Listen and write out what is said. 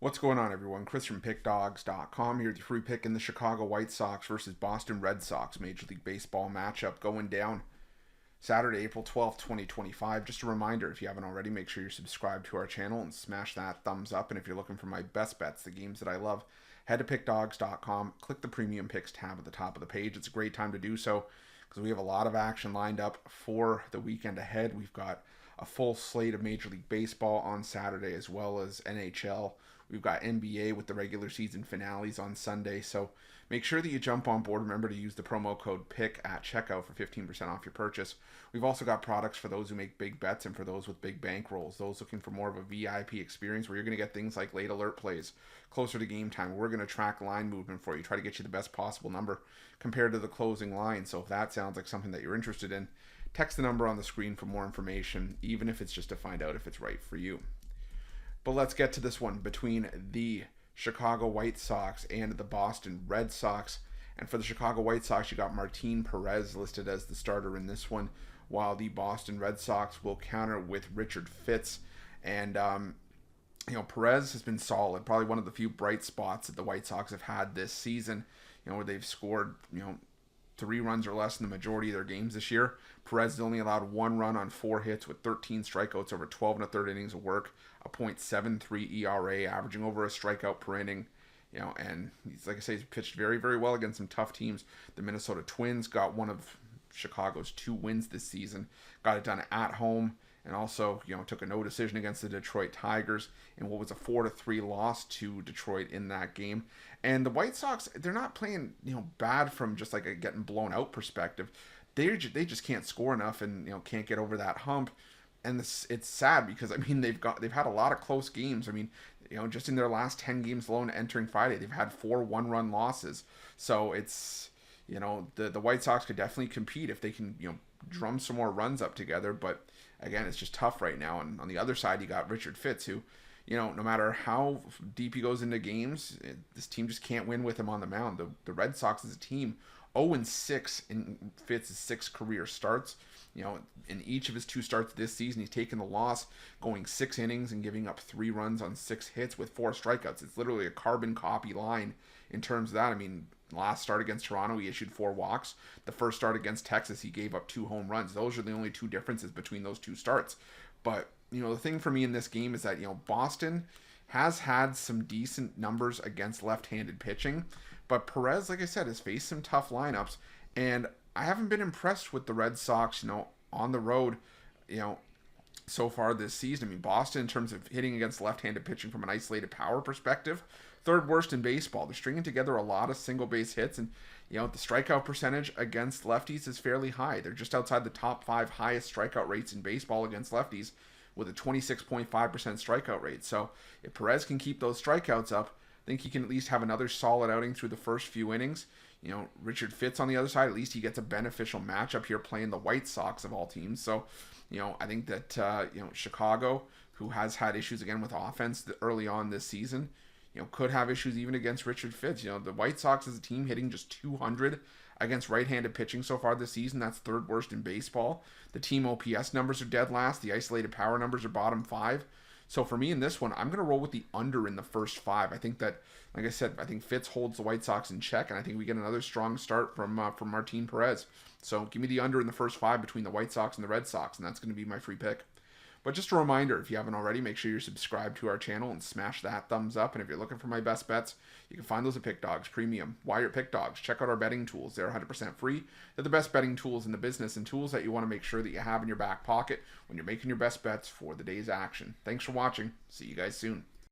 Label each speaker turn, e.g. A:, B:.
A: What's going on, everyone? Chris from Pickdawgz.com here with your free pick in the Chicago White Sox versus Boston Red Sox Major League Baseball matchup going down Saturday, April 12th, 2025. Just a reminder, if you haven't already, make sure you're subscribed to our channel and smash that thumbs up. And if you're looking for my best bets, the games that I love, head to Pickdawgz.com, click the Premium Picks tab at the top of the page. It's a great time to do so because we have a lot of action lined up for the weekend ahead. We've got a full slate of Major League Baseball on Saturday as well as NHL. We've got NBA with the regular season finales on Sunday. So make sure that you jump on board. Remember to use the promo code PICK at checkout for 15% off your purchase. We've also got products for those who make big bets and for those with big bankrolls. Those looking for more of a VIP experience where you're going to get things like late alert plays closer to game time. We're going to track line movement for you, try to get you the best possible number compared to the closing line. So if that sounds like something that you're interested in, text the number on the screen for more information, even if it's just to find out if it's right for you. But let's get to this one between the Chicago White Sox and the Boston Red Sox. And for the Chicago White Sox, you got Martin Perez listed as the starter in this one, while the Boston Red Sox will counter with Richard Fitts. And, Perez has been solid, probably one of the few bright spots that the White Sox have had this season, where they've scored, 3 runs or less in the majority of their games this year. Perez has only allowed 1 run on 4 hits with 13 strikeouts over 12 and a third innings of work, a .73 ERA, averaging over a strikeout per inning. And he's, like I say, he's pitched very, very well against some tough teams. The Minnesota Twins got one of Chicago's 2 wins this season, got it done at home, and also, took a no decision against the Detroit Tigers in what was a 4-3 loss to Detroit in that game. And the White Sox, they're not playing, bad from just like a getting blown out perspective. They just can't score enough and, can't get over that hump. And it's sad because, they've had a lot of close games. Just in their last 10 games alone entering Friday, they've had 4 one-run losses. So it's, the White Sox could definitely compete if they can, drum some more runs up together. But again, it's just tough right now. And on the other side, you got Richard Fitts, who, no matter how deep he goes into games, this team just can't win with him on the mound. The Red Sox as a team, 0-6 in Fitts' 6 career starts. In each of his 2 starts this season, he's taken the loss, going 6 innings and giving up 3 runs on 6 hits with 4 strikeouts. It's literally a carbon copy line in terms of that. Last start against Toronto, he issued 4 walks. The first start against Texas, he gave up 2 home runs. Those are the only 2 differences between those 2 starts. But, the thing for me in this game is that, Boston has had some decent numbers against left-handed pitching. But Perez, like I said, has faced some tough lineups. And I haven't been impressed with the Red Sox, on the road, so far this season. Boston, in terms of hitting against left-handed pitching from an isolated power perspective, 3rd worst in baseball. They're stringing together a lot of single base hits, and the strikeout percentage against lefties is fairly high. They're just outside the top 5 highest strikeout rates in baseball against lefties, with a 26.5% strikeout rate. So if Perez can keep those strikeouts up, I think he can at least have another solid outing through the first few innings. Richard Fitts on the other side, at least he gets a beneficial matchup here playing the White Sox of all teams. So, I think that, Chicago, who has had issues again with offense early on this season, could have issues even against Richard Fitts. The White Sox as a team hitting just 200 against right-handed pitching so far this season. That's 3rd worst in baseball. The team OPS numbers are dead last. The isolated power numbers are bottom 5. So for me in this one, I'm going to roll with the under in the first 5. I think that, like I said, I think Fitts holds the White Sox in check, and I think we get another strong start from Martin Perez. So give me the under in the first 5 between the White Sox and the Red Sox, and that's going to be my free pick. But just a reminder, if you haven't already, make sure you're subscribed to our channel and smash that thumbs up. And if you're looking for my best bets, you can find those at Pick Dawgz Premium. Why you're Pick Dawgz? Check out our betting tools. They're 100% free. They're the best betting tools in the business and tools that you want to make sure that you have in your back pocket when you're making your best bets for the day's action. Thanks for watching. See you guys soon.